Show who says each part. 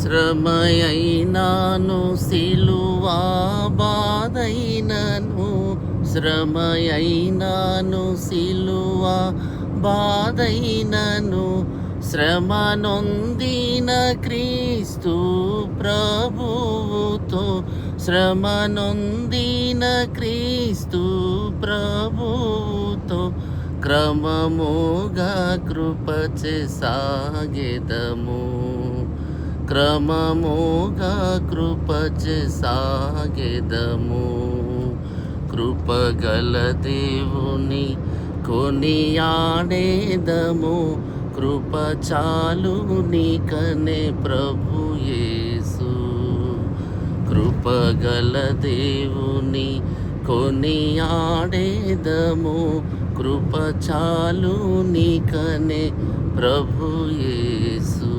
Speaker 1: శ్రమయైనాను సిలువా బాధైనను, శ్రమయైనాను సిలువా బాధైనను, శ్రమ నొందిన క్రీస్తు ప్రభువుతో, శ్రమ నొందిన క్రీస్తు ప్రభువుతో క్రమముగా కృపచే సాగెదము, క్రమముగా కృపచే సాగెదము. కృపగల దేవుని కొనియాడేదము, కృప చాలు నీకనే ప్రభు యేసు. కృపగల దేవుని కొనియాడేదము, కృప చాలు నీకనే ప్రభు యేసు.